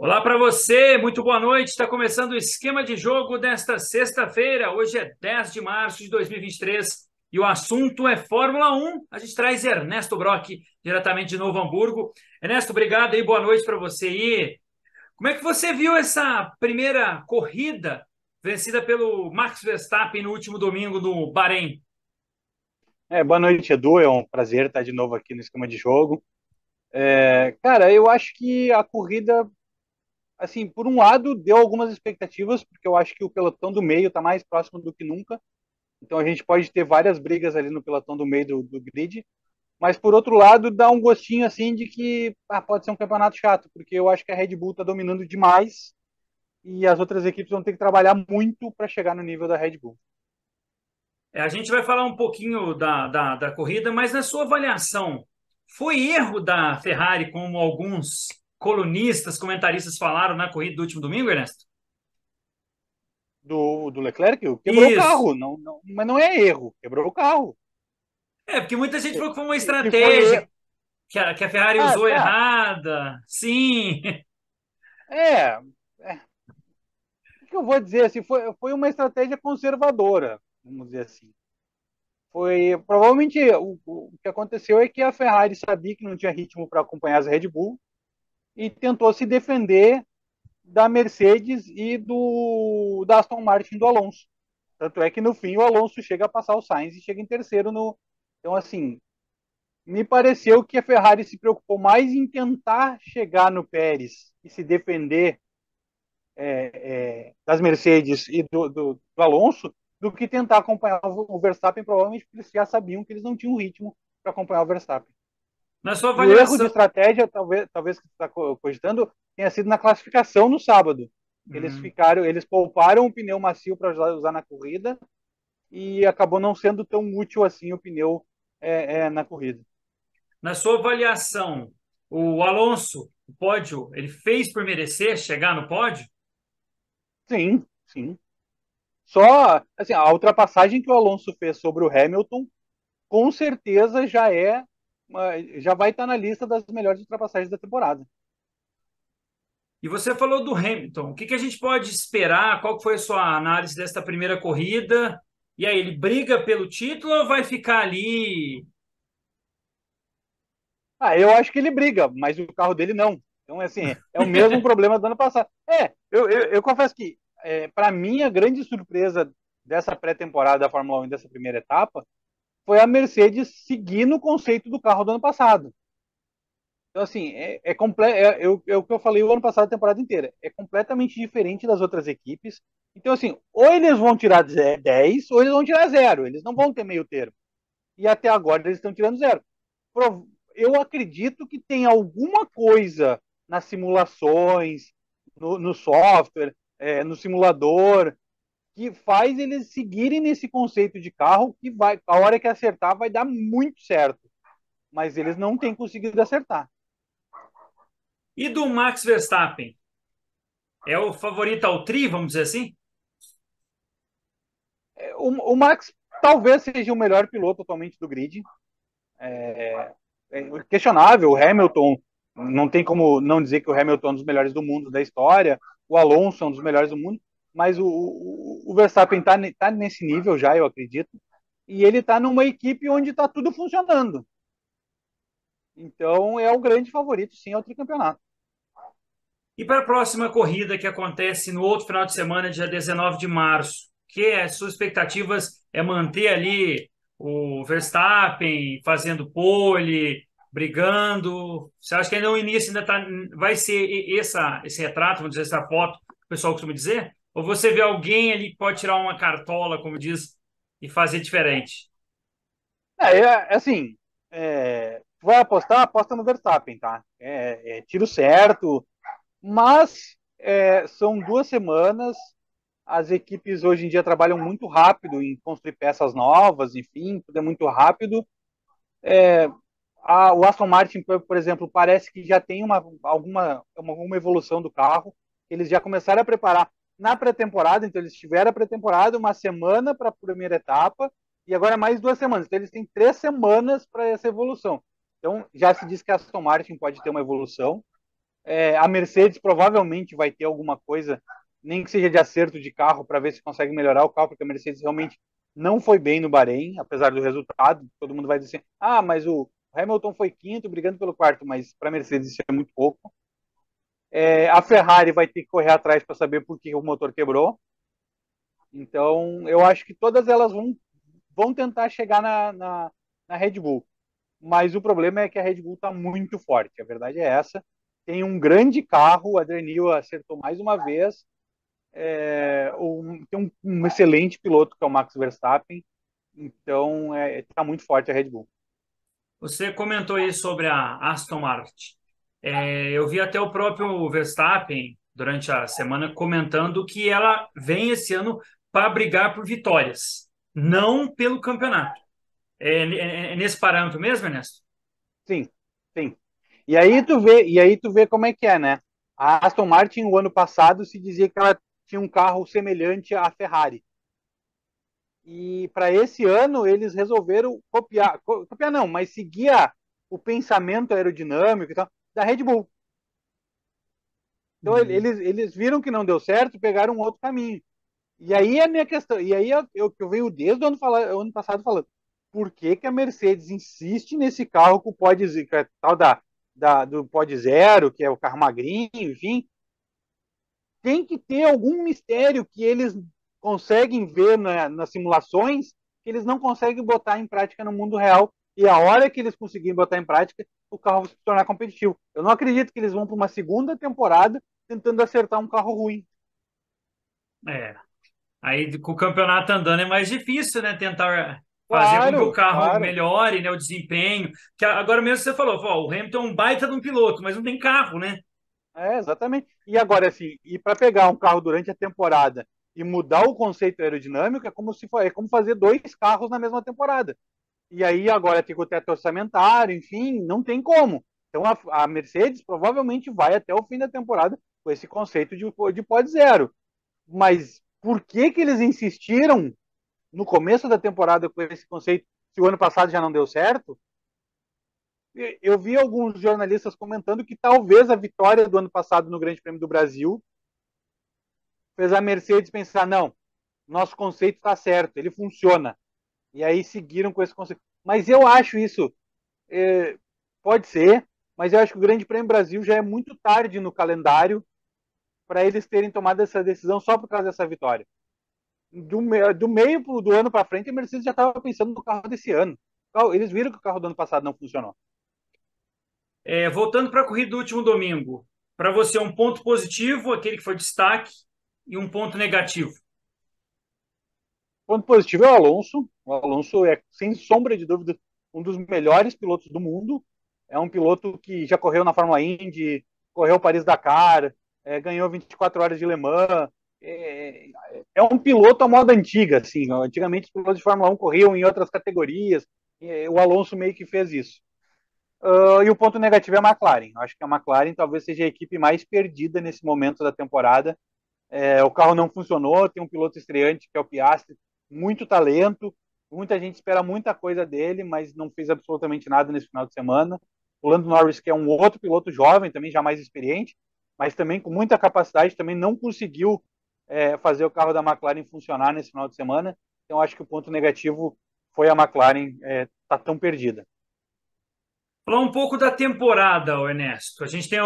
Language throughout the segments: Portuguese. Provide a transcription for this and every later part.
Olá para você, muito boa noite. Está começando o esquema de jogo desta sexta-feira. Hoje é 10 de março de 2023 e o assunto é Fórmula 1. A gente traz Ernesto Brock diretamente de Novo Hamburgo. Ernesto, obrigado e boa noite para você. E como é que você viu essa primeira corrida vencida pelo Max Verstappen no último domingo no Bahrein? Boa noite, Edu. É um prazer estar de novo aqui no esquema de jogo. Cara, eu acho que a corrida, assim, por um lado, deu algumas expectativas, porque eu acho que o pelotão do meio está mais próximo do que nunca. Então a gente pode ter várias brigas ali no pelotão do meio do grid. Mas por outro lado, dá um gostinho assim de que pode ser um campeonato chato, porque eu acho que a Red Bull está dominando demais e as outras equipes vão ter que trabalhar muito para chegar no nível da Red Bull. A gente vai falar um pouquinho da corrida, mas na sua avaliação, foi erro da Ferrari, como alguns colunistas, comentaristas falaram na corrida do último domingo, Ernesto? Do Leclerc, quebrou o Isso. carro, não, mas não é erro, quebrou o carro. Porque muita gente falou que foi uma Se foi estratégia que a Ferrari usou tá. errada. Sim. É, o que eu vou dizer assim, foi uma estratégia conservadora, vamos dizer assim. Foi provavelmente o que aconteceu é que a Ferrari sabia que não tinha ritmo para acompanhar as Red Bull e tentou se defender da Mercedes e do da Aston Martin do Alonso. Tanto é que no fim o Alonso chega a passar o Sainz e chega em terceiro no. Então assim, me pareceu que a Ferrari se preocupou mais em tentar chegar no Pérez e se defender das Mercedes e do Alonso do que tentar acompanhar o Verstappen, provavelmente porque eles já sabiam que eles não tinham ritmo para acompanhar o Verstappen. Na sua E o erro de avaliação. estratégia, talvez que você está cogitando, tenha sido na classificação no sábado. Hum. Eles pouparam o pneu macio para usar na corrida e acabou não sendo tão útil assim o pneu na corrida. Na sua avaliação, o Alonso, o pódio, ele fez por merecer chegar no pódio? Sim, sim. Só assim, a ultrapassagem que o Alonso fez sobre o Hamilton com certeza já vai estar na lista das melhores ultrapassagens da temporada. E você falou do Hamilton. O que a gente pode esperar? Qual foi a sua análise desta primeira corrida? E aí, ele briga pelo título ou vai ficar ali? Eu acho que ele briga, mas o carro dele não. Então, assim, é o mesmo problema do ano passado. Eu confesso que, para mim, a grande surpresa dessa pré-temporada da Fórmula 1 e dessa primeira etapa foi a Mercedes seguir no conceito do carro do ano passado. Então, assim, é o que eu falei o ano passado, a temporada inteira. É completamente diferente das outras equipes. Então, assim, ou eles vão tirar 10 ou eles vão tirar zero. Eles não vão ter meio termo. E até agora eles estão tirando zero. Eu acredito que tem alguma coisa nas simulações, no software, no simulador, que faz eles seguirem nesse conceito de carro que vai, a hora que acertar vai dar muito certo. Mas eles não têm conseguido acertar. E do Max Verstappen? É o favorito ao tri, vamos dizer assim? O Max talvez seja o melhor piloto atualmente do grid. Questionável. O Hamilton, não tem como não dizer que o Hamilton é um dos melhores do mundo da história. O Alonso é um dos melhores do mundo. Mas o Verstappen tá nesse nível já, eu acredito. E ele está numa equipe onde está tudo funcionando. Então é o grande favorito, sim, ao tricampeonato. E para a próxima corrida que acontece no outro final de semana, dia 19 de março, que as suas expectativas é manter ali o Verstappen fazendo pole, brigando? Você acha que ainda no início ainda vai ser esse retrato, vamos dizer, essa foto que o pessoal costuma dizer? Ou você vê alguém ali que pode tirar uma cartola, como diz, e fazer diferente? Assim, vai apostar, aposta no Verstappen, tá? Tiro certo, mas são 2 semanas. As equipes hoje em dia trabalham muito rápido em construir peças novas, enfim, tudo é muito rápido. O Aston Martin, por exemplo, parece que já tem alguma evolução do carro. Eles já começaram a preparar na pré-temporada, então eles tiveram a pré-temporada, uma semana para a primeira etapa, e agora mais 2 semanas. Então eles têm 3 semanas para essa evolução. Então já se diz que a Aston Martin pode ter uma evolução. A Mercedes provavelmente vai ter alguma coisa, nem que seja de acerto de carro, para ver se consegue melhorar o carro, porque a Mercedes realmente não foi bem no Bahrein, apesar do resultado. Todo mundo vai dizer assim, mas o Hamilton foi quinto, brigando pelo quarto, mas para a Mercedes isso é muito pouco. A Ferrari vai ter que correr atrás para saber por que o motor quebrou. Então, eu acho que todas elas vão tentar chegar na Red Bull. Mas o problema é que a Red Bull está muito forte, a verdade é essa. Tem um grande carro, o Adrian Newey acertou mais uma vez. Tem um excelente piloto que é o Max Verstappen. Então, está muito forte a Red Bull. Você comentou aí sobre a Aston Martin. Eu vi até o próprio Verstappen, durante a semana, comentando que ela vem esse ano para brigar por vitórias, não pelo campeonato. É nesse parâmetro mesmo, Ernesto? Sim, sim. E aí tu vê como é que é, né? A Aston Martin, o ano passado, se dizia que ela tinha um carro semelhante à Ferrari. E para esse ano eles resolveram copiar não, mas seguir o pensamento aerodinâmico e tal, da Red Bull. Então Hum. eles viram que não deu certo, pegaram um outro caminho. E aí a minha questão, e aí eu venho desde o ano passado falando, por que que a Mercedes insiste nesse carro com o pod, que é tal do pod zero, que é o carro magrinho, enfim, tem que ter algum mistério que eles conseguem ver nas simulações que eles não conseguem botar em prática no mundo real. E a hora que eles conseguirem botar em prática, o carro vai se tornar competitivo. Eu não acredito que eles vão para uma segunda temporada tentando acertar um carro ruim. É. Aí com o campeonato andando é mais difícil, né? Tentar fazer com que o Claro, carro claro. melhore, né? O desempenho. Que agora mesmo você falou, ó, o Hamilton é um baita de um piloto, mas não tem carro, né? Exatamente. E agora, assim, e para pegar um carro durante a temporada e mudar o conceito aerodinâmico é como fazer dois carros na mesma temporada. E aí agora tem o teto orçamentário, enfim, não tem como. Então a Mercedes provavelmente vai até o fim da temporada com esse conceito de pod zero. Mas por que que eles insistiram no começo da temporada com esse conceito se o ano passado já não deu certo? Eu vi alguns jornalistas comentando que talvez a vitória do ano passado no Grande Prêmio do Brasil fez a Mercedes pensar, não, nosso conceito está certo, ele funciona. E aí seguiram com esse conceito. Mas eu acho isso, pode ser, mas eu acho que o Grande Prêmio Brasil já é muito tarde no calendário para eles terem tomado essa decisão só por causa dessa vitória. Do meio do ano para frente, a Mercedes já estava pensando no carro desse ano. Eles viram que o carro do ano passado não funcionou. Voltando para a corrida do último domingo, para você, um ponto positivo, aquele que foi destaque, e um ponto negativo. Ponto positivo é o Alonso. O Alonso é, sem sombra de dúvida, um dos melhores pilotos do mundo. É um piloto que já correu na Fórmula Indy, correu Paris-Dakar, ganhou 24 horas de Le Mans. É um piloto à moda antiga, assim. Antigamente os pilotos de Fórmula 1 corriam em outras categorias. O Alonso meio que fez isso. E o ponto negativo é a McLaren. Acho que a McLaren talvez seja a equipe mais perdida nesse momento da temporada. O carro não funcionou, tem um piloto estreante que é o Piastri, muito talento, muita gente espera muita coisa dele, mas não fez absolutamente nada nesse final de semana. O Lando Norris, que é um outro piloto jovem, também já mais experiente, mas também com muita capacidade, também não conseguiu fazer o carro da McLaren funcionar nesse final de semana. Então acho que o ponto negativo foi a McLaren tá tão perdida. Falar um pouco da temporada, Ernesto. A gente tem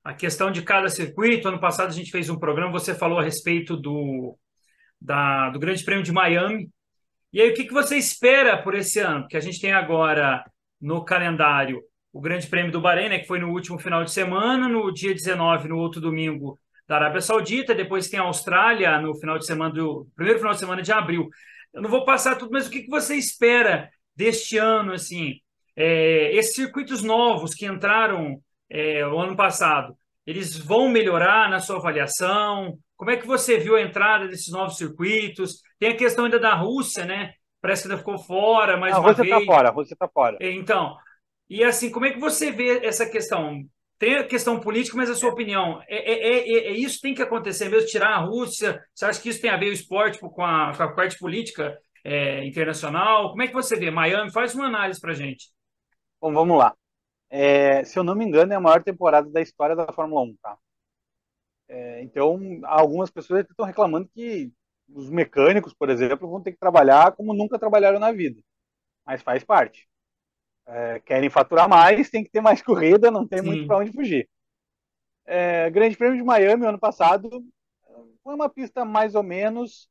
a questão de cada circuito. Ano passado a gente fez um programa, você falou a respeito do Grande Prêmio de Miami. E aí, o que que você espera por esse ano? Porque a gente tem agora no calendário o Grande Prêmio do Bahrein, né, que foi no último final de semana, no dia 19, no outro domingo da Arábia Saudita, depois tem a Austrália no final de semana do primeiro final de semana de abril. Eu não vou passar tudo, mas o que que você espera deste ano, assim, esses circuitos novos que entraram o ano passado, eles vão melhorar na sua avaliação? Como é que você viu a entrada desses novos circuitos? Tem a questão ainda da Rússia, né? Parece que ainda ficou fora mais A uma Rússia está vez. fora, a Rússia está fora. Então, e assim, como é que você vê essa questão? Tem a questão política, mas a sua opinião, isso tem que acontecer mesmo, tirar a Rússia? Você acha que isso tem a ver o esporte com a parte política internacional? Como é que você vê? Miami, faz uma análise para a gente. Bom, vamos lá. Se eu não me engano, é a maior temporada da história da Fórmula 1, tá? Então, algumas pessoas estão reclamando que os mecânicos, por exemplo, vão ter que trabalhar como nunca trabalharam na vida, mas faz parte. Querem faturar mais, tem que ter mais corrida, não tem muito para Sim. onde fugir. Grande Prêmio de Miami, ano passado, foi uma pista mais ou menos.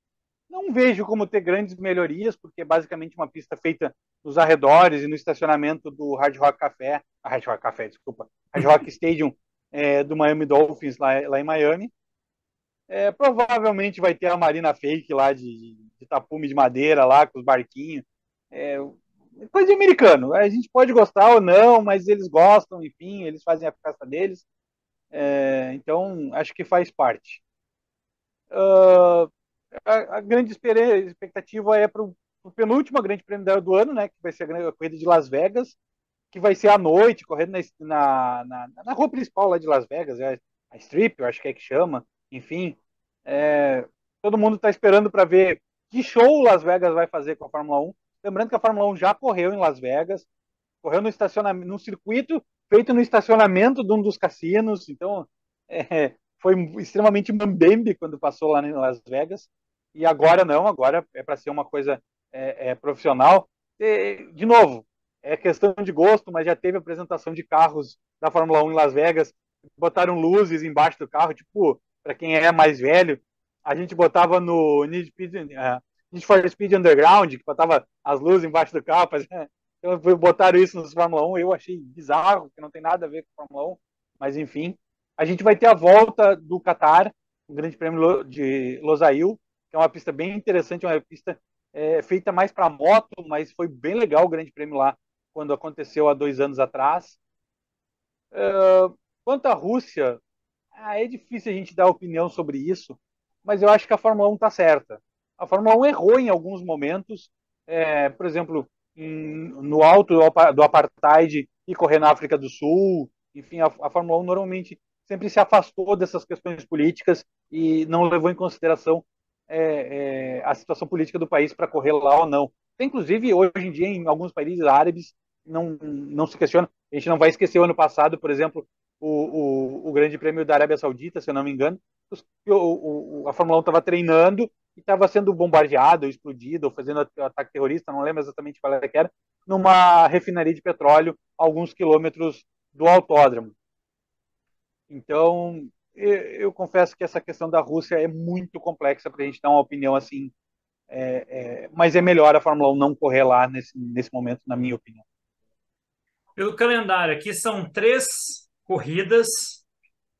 Não vejo como ter grandes melhorias, porque é basicamente uma pista feita nos arredores e no estacionamento do Hard Rock Café, desculpa, Hard Rock Stadium do Miami Dolphins, lá em Miami. Provavelmente vai ter a Marina Fake lá de tapume de madeira, lá com os barquinhos. É, Coisa de americano. A gente pode gostar ou não, mas eles gostam, enfim, eles fazem a festa deles. Então, acho que faz parte. A grande expectativa é para o penúltimo grande prêmio do ano, né, que vai ser a corrida de Las Vegas, que vai ser à noite, correndo na rua principal lá de Las Vegas, a Strip, eu acho que é que chama, enfim. Todo mundo está esperando para ver que show Las Vegas vai fazer com a Fórmula 1. Lembrando que a Fórmula 1 já correu em Las Vegas, correu no estacionamento, num circuito feito no estacionamento de um dos cassinos, então foi extremamente mambembe quando passou lá em Las Vegas, e agora não, agora é para ser uma coisa profissional. De novo, é questão de gosto, mas já teve apresentação de carros da Fórmula 1 em Las Vegas, botaram luzes embaixo do carro, tipo, para quem é mais velho, a gente botava no Need for Speed Underground, que botava as luzes embaixo do carro, então botaram isso nos Fórmula 1, eu achei bizarro, que não tem nada a ver com Fórmula 1, mas enfim. A gente vai ter a volta do Qatar, o Grande Prêmio de Losail, que é uma pista bem interessante, uma pista feita mais para moto, mas foi bem legal o Grande Prêmio lá, quando aconteceu há 2 anos atrás. Quanto à Rússia, é difícil a gente dar opinião sobre isso, mas eu acho que a Fórmula 1 está certa. A Fórmula 1 errou em alguns momentos, por exemplo, no alto do apartheid e correr na África do Sul. Enfim, a Fórmula 1 normalmente sempre se afastou dessas questões políticas e não levou em consideração a situação política do país para correr lá ou não. Inclusive, hoje em dia, em alguns países árabes, não se questiona. A gente não vai esquecer o ano passado, por exemplo, o Grande Prêmio da Arábia Saudita, se eu não me engano, a Fórmula 1 estava treinando e estava sendo bombardeado, explodido, ou fazendo ataque terrorista, não lembro exatamente qual era que era, numa refinaria de petróleo, a alguns quilômetros do autódromo. Então, confesso que essa questão da Rússia é muito complexa para a gente dar uma opinião assim, mas é melhor a Fórmula 1 não correr lá nesse momento, na minha opinião. Pelo calendário, aqui são 3 corridas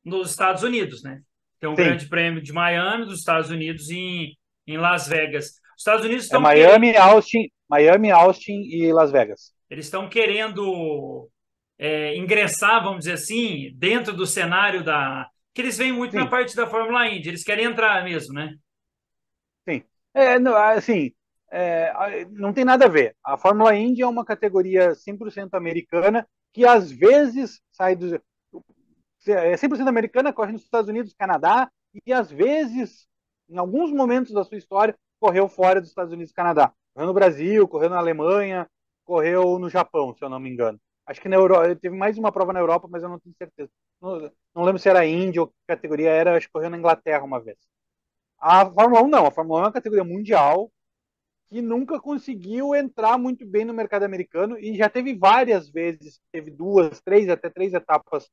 nos Estados Unidos, né? Tem um Sim, Grande Prêmio de Miami, dos Estados Unidos, em Las Vegas. Os Estados Unidos é estão querendo, Miami, Austin e Las Vegas. eles estão querendo ingressar, vamos dizer assim, dentro do cenário da. Que eles vêm muito na Sim, parte da Fórmula Indy, eles querem entrar mesmo, né? sim. Não, assim, não tem nada a ver. A Fórmula Indy é uma categoria 100% americana que às vezes sai do. É 100% americana, corre nos Estados Unidos, Canadá, e às vezes, em alguns momentos da sua história, correu fora dos Estados Unidos e Canadá. Correu no Brasil, correu na Alemanha, correu no Japão, se eu não me engano. Acho que na Europa, teve mais uma prova na Europa, mas eu não tenho certeza. Não lembro se era Índia ou que categoria era, acho que correu na Inglaterra uma vez. A Fórmula 1 não, a Fórmula 1 é uma categoria mundial que nunca conseguiu entrar muito bem no mercado americano e já teve várias vezes, teve 2, 3, até 3 etapas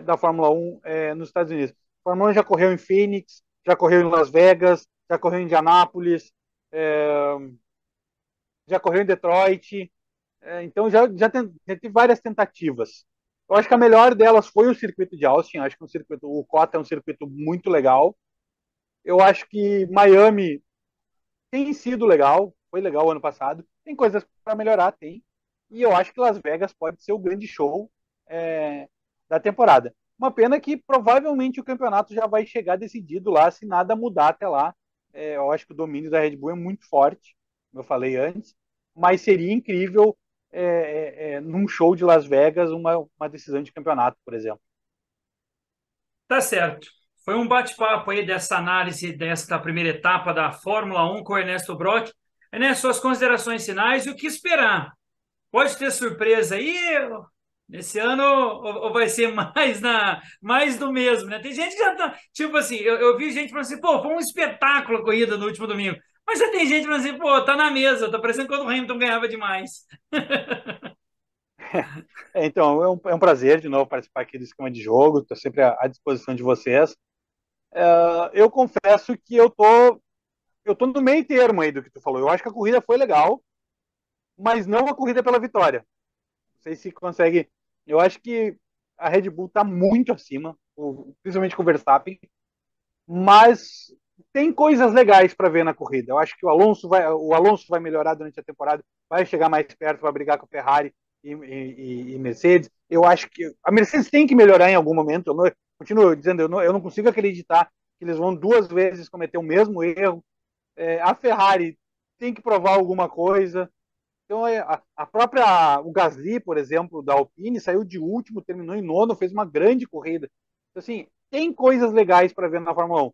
da Fórmula 1 nos Estados Unidos. A Fórmula 1 já correu em Phoenix, já correu em Las Vegas, já correu em Indianápolis, já correu em Detroit, então já teve várias tentativas. Eu acho que a melhor delas foi o circuito de Austin, acho que o COTA é um circuito muito legal. Eu acho que Miami tem sido legal, foi legal ano passado. Tem coisas para melhorar, tem. E eu acho que Las Vegas pode ser o grande show da temporada. Uma pena que provavelmente o campeonato já vai chegar decidido lá, se nada mudar até lá. Eu acho que o domínio da Red Bull é muito forte, como eu falei antes, mas seria incrível num show de Las Vegas uma decisão de campeonato, por exemplo. Tá certo. Foi um bate-papo aí dessa análise desta primeira etapa da Fórmula 1 com o Ernesto Brock. Ernesto, suas considerações finais e o que esperar? Pode ter surpresa aí? Esse ano ou vai ser mais do mesmo, né? Tem gente que já tá, tipo assim, eu vi gente falando assim, pô, foi um espetáculo a corrida no último domingo. Mas já tem gente falando assim, pô, tá na mesa, tá parecendo quando o Hamilton ganhava demais. Então, é um prazer de novo participar aqui do esquema de jogo, estou sempre à disposição de vocês. Eu confesso que eu tô no meio termo aí do que tu falou. Eu acho que a corrida foi legal, mas não a corrida pela vitória. Não sei se consegue. Eu acho que a Red Bull está muito acima, principalmente com o Verstappen, mas tem coisas legais para ver na corrida. Eu acho que o Alonso vai melhorar durante a temporada, vai chegar mais perto, vai brigar com a Ferrari e Mercedes. Eu acho que a Mercedes tem que melhorar em algum momento. Continuo dizendo, eu não consigo acreditar que eles vão duas vezes cometer o mesmo erro. A Ferrari tem que provar alguma coisa. Então, o Gasly, por exemplo, da Alpine, saiu de último, terminou em nono, fez uma grande corrida. Então, assim, tem coisas legais para ver na Fórmula 1.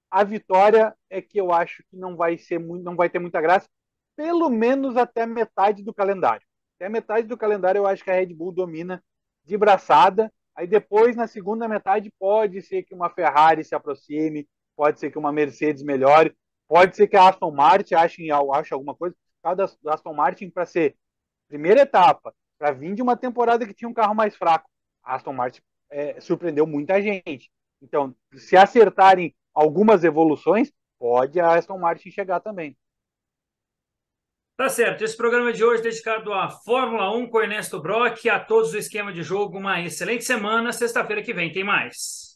A vitória é que eu acho que não vai ter muita graça, pelo menos até a metade do calendário. Até a metade do calendário eu acho que a Red Bull domina de braçada. Aí depois, na segunda metade, pode ser que uma Ferrari se aproxime, pode ser que uma Mercedes melhore, pode ser que a Aston Martin ache alguma coisa da Aston Martin para ser primeira etapa, para vir de uma temporada que tinha um carro mais fraco. A Aston Martin surpreendeu muita gente. Então, se acertarem algumas evoluções, pode a Aston Martin chegar também. Tá certo, esse programa de hoje é dedicado à Fórmula 1 com Ernesto Brock, a todos do esquema de jogo, uma excelente semana, sexta-feira que vem tem mais.